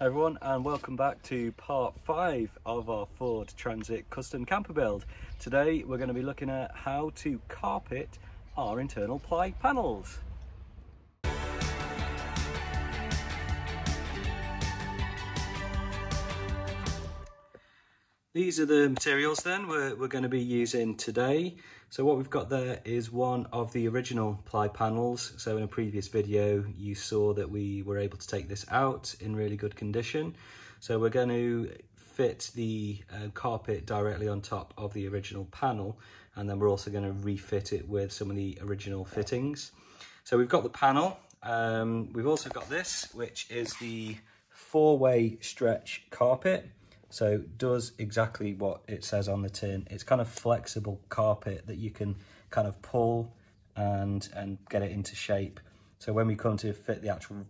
Hi everyone, and welcome back to part 5 of our Ford Transit custom camper build. Today we're going to be looking at how to carpet our internal ply panels. These are the materials then we're going to be using today. So what we've got there is one of the original ply panels. So in a previous video you saw that we were able to take this out in really good condition. So we're going to fit the carpet directly on top of the original panel, and then we're also going to refit it with some of the original fittings. So we've got the panel, we've also got this, which is the 4-way stretch carpet. So it does exactly what it says on the tin. It's kind of flexible carpet that you can kind of pull and get it into shape. So when we come to fit the actual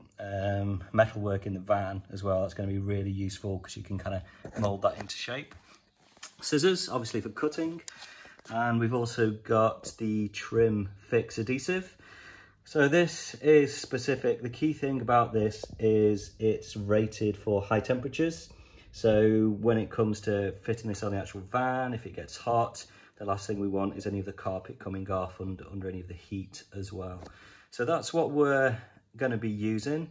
metalwork in the van as well, that's going to be really useful because you can kind of mold that into shape. Scissors, obviously for cutting. And we've also got the trim fix adhesive. So this is specific. The key thing about this is it's rated for high temperatures. So when it comes to fitting this on the actual van, if it gets hot, the last thing we want is any of the carpet coming off under any of the heat as well. So that's what we're going to be using.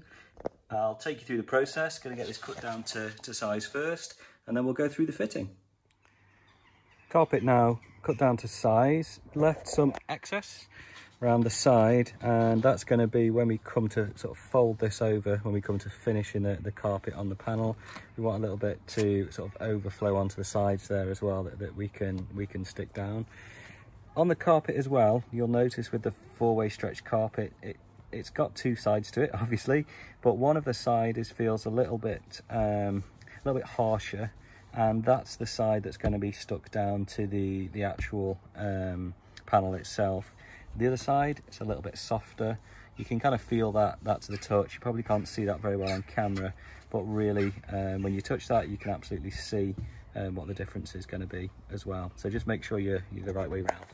I'll take you through the process. Going to get this cut down to size first, and then we'll go through the fitting. Carpet now cut down to size, left some excess around the side, and that's going to be when we come to sort of fold this over, when we come to finishing the carpet on the panel. We want a little bit to sort of overflow onto the sides there as well, that we can stick down. On the carpet as well, you'll notice with the 4-way stretch carpet, it's got two sides to it, obviously, but one of the sides feels a little bit harsher, and that's the side that's going to be stuck down to the actual panel itself. The other side, it's a little bit softer. You can kind of feel that to the touch. You probably can't see that very well on camera, but really when you touch that, you can absolutely see what the difference is going to be as well. So just make sure you're the right way around.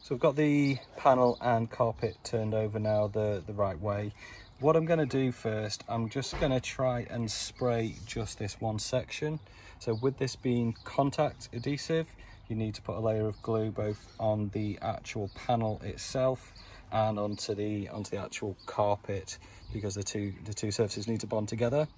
So we've got the panel and carpet turned over now the right way. What I'm going to do first, I'm just going to try and spray just this one section. So with this being contact adhesive, you need to put a layer of glue both on the actual panel itself and onto the actual carpet, because the two surfaces need to bond together.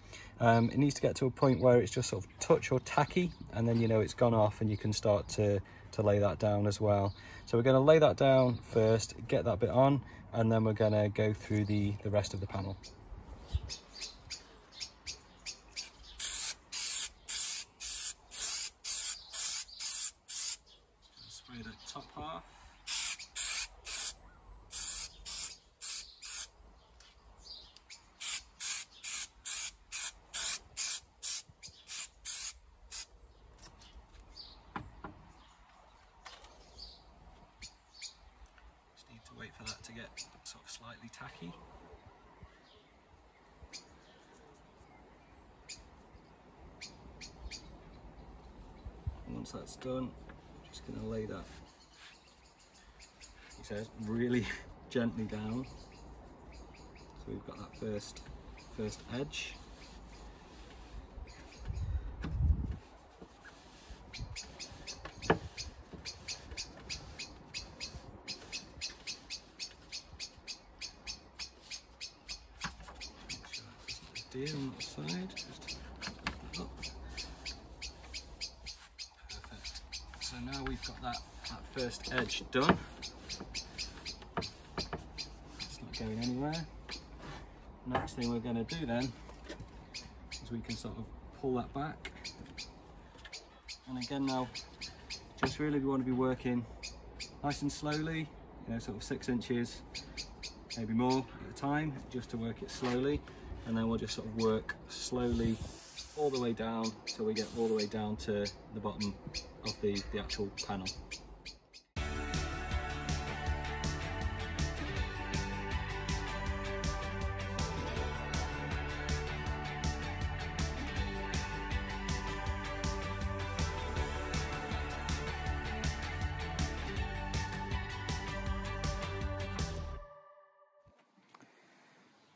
It needs to get to a point where it's just sort of touch or tacky, and then you know it's gone off and you can start to lay that down as well. So we're going to lay that down first, get that bit on, and then we're going to go through the rest of the panel. Spray the top half. Wait for that to get sort of slightly tacky. And once that's done, I'm just going to lay that, he says, really gently down. So we've got that first edge. On the side, just up. Perfect. So now we've got that first edge done. It's not going anywhere. Next thing we're going to do then is we can sort of pull that back. And again now, just really we want to be working nice and slowly, you know, sort of 6 inches, maybe more at a time, just to work it slowly. And then we'll just sort of work slowly all the way down till we get all the way down to the bottom of the actual panel.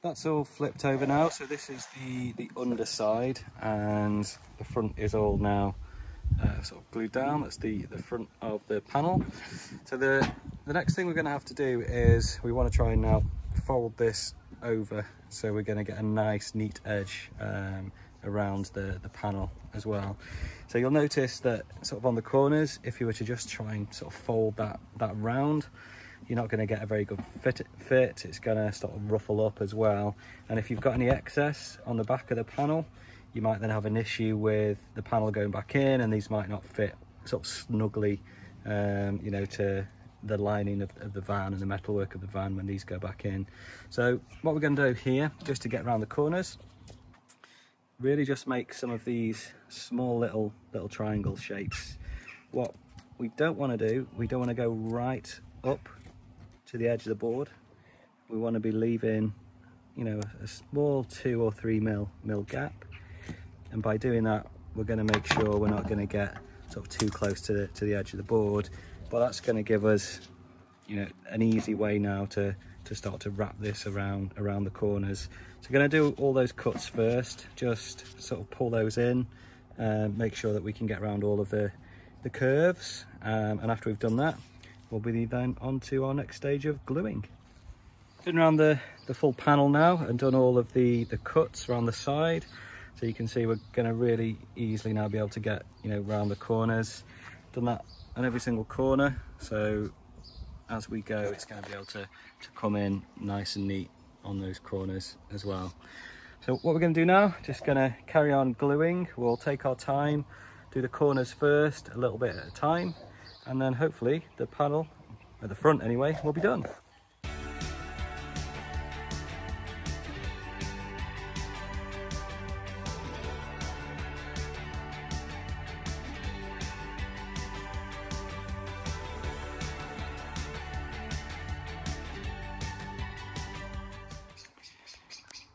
That's all flipped over now, so this is the underside, and the front is all now sort of glued down. That's the front of the panel. So the next thing we're going to have to do is we want to try and now fold this over, so we're going to get a nice neat edge around the panel as well. So you'll notice that sort of on the corners, if you were to just try and sort of fold that round, you're not going to get a very good fit. It's going to sort of ruffle up as well, and if you've got any excess on the back of the panel, you might then have an issue with the panel going back in, and these might not fit sort of snugly you know, to the lining of the van and the metalwork of the van when these go back in. So what we're going to do here, just to get around the corners, really just make some of these small little triangle shapes. What we don't want to do, we don't want to go right up to the edge of the board. We want to be leaving, you know, a small 2 or 3 mil gap, and by doing that we're going to make sure we're not going to get sort of too close to the edge of the board, but that's going to give us, you know, an easy way now to start to wrap this around the corners. So we're going to do all those cuts first, just sort of pull those in, make sure that we can get around all of the curves, and after we've done that, we'll be then on to our next stage of gluing. Been around the full panel now and done all of the cuts around the side, so you can see we're going to really easily now be able to get, you know, around the corners. Done that on every single corner, so as we go it's going to be able to come in nice and neat on those corners as well. So what we're going to do now, just going to carry on gluing. We'll take our time, do the corners first, a little bit at a time, and then hopefully the panel, at the front anyway, will be done.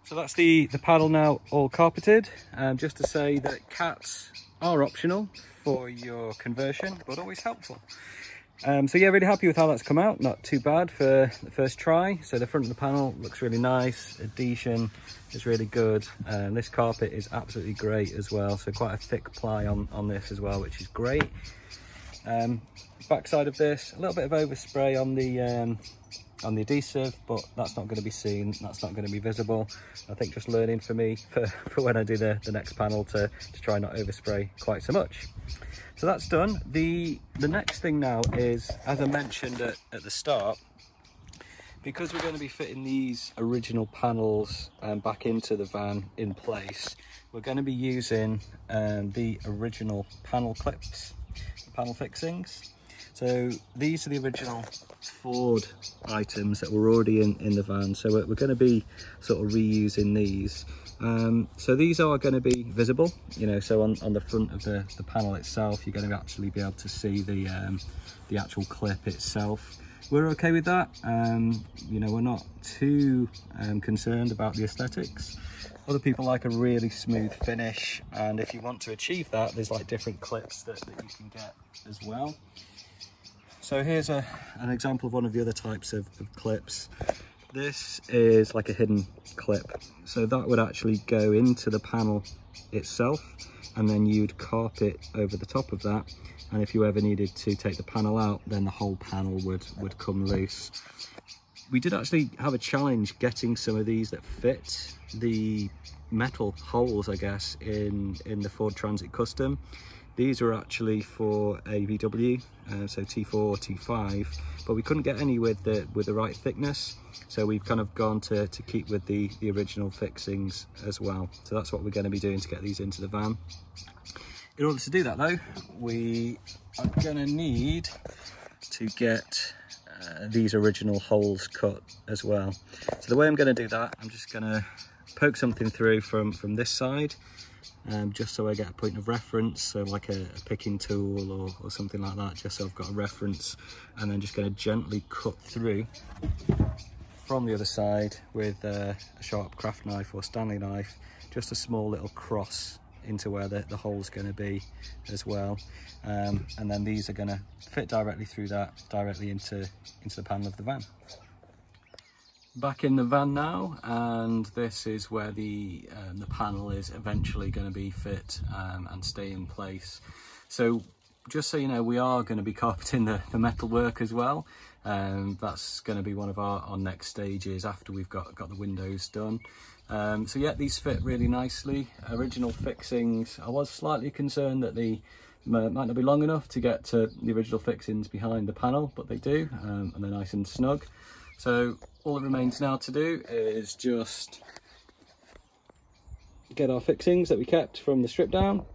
So that's the panel now all carpeted. Just to say that cats are optional for your conversion, but always helpful. So yeah, really happy with how that's come out. Not too bad for the first try. So the front of the panel looks really nice. Adhesion is really good. This carpet is absolutely great as well. So quite a thick ply on this as well, which is great. Back side of this, a little bit of overspray on the adhesive, but that's not going to be seen, that's not going to be visible. I think just learning for me for when I do the next panel to try not overspray quite so much. So that's done. The next thing now is, as I mentioned at the start, because we're going to be fitting these original panels back into the van in place, we're going to be using the original panel clips, the panel fixings. So these are the original Ford items that were already in the van, so we're going to be sort of reusing these. So these are going to be visible, you know, so on the front of the panel itself, you're going to actually be able to see the actual clip itself. We're okay with that. You know, we're not too concerned about the aesthetics. Other people like a really smooth finish, and if you want to achieve that, there's like different clips that you can get as well. So here's an example of one of the other types of clips. This is like a hidden clip, so that would actually go into the panel itself, and then you'd carpet over the top of that, and if you ever needed to take the panel out, then the whole panel would come loose. We did actually have a challenge getting some of these that fit the metal holes, I guess, in the Ford Transit Custom. These are actually for a VW, so T4 or T5, but we couldn't get any with the right thickness, so we've kind of gone to keep with the original fixings as well. So that's what we're going to be doing to get these into the van. In order to do that though, we are going to need to get these original holes cut as well. So the way I'm going to do that, I'm just going to poke something through from this side, just so I get a point of reference, so like a picking tool or something like that, just so I've got a reference, and then just going to gently cut through from the other side with a sharp craft knife or Stanley knife, just a small little cross into where the hole's going to be as well, and then these are going to fit directly through that, directly into the panel of the van. back in the van now, and this is where the panel is eventually going to be fit and stay in place. So just so you know, we are going to be carpeting the metalwork as well. That's going to be one of our next stages after we've got the windows done. So yeah, these fit really nicely. Original fixings, I was slightly concerned that they might not be long enough to get to the original fixings behind the panel, but they do, and they're nice and snug. So all that remains now to do is just get our fixings that we kept from the strip down,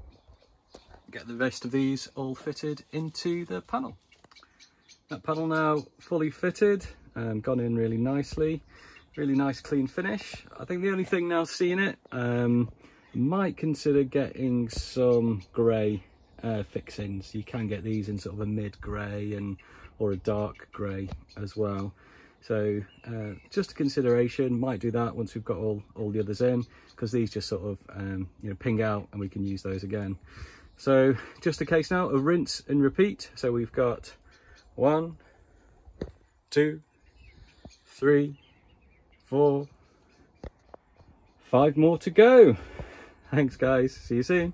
get the rest of these all fitted into the panel. That panel now fully fitted, gone in really nicely, really nice clean finish. I think the only thing now seeing it, might consider getting some grey fixings. You can get these in sort of a mid grey or a dark grey as well. So just a consideration, might do that once we've got all the others in, because these just sort of you know, ping out and we can use those again. So just a case now of rinse and repeat. So we've got 1, 2, 3, 4, 5 more to go. Thanks guys, see you soon.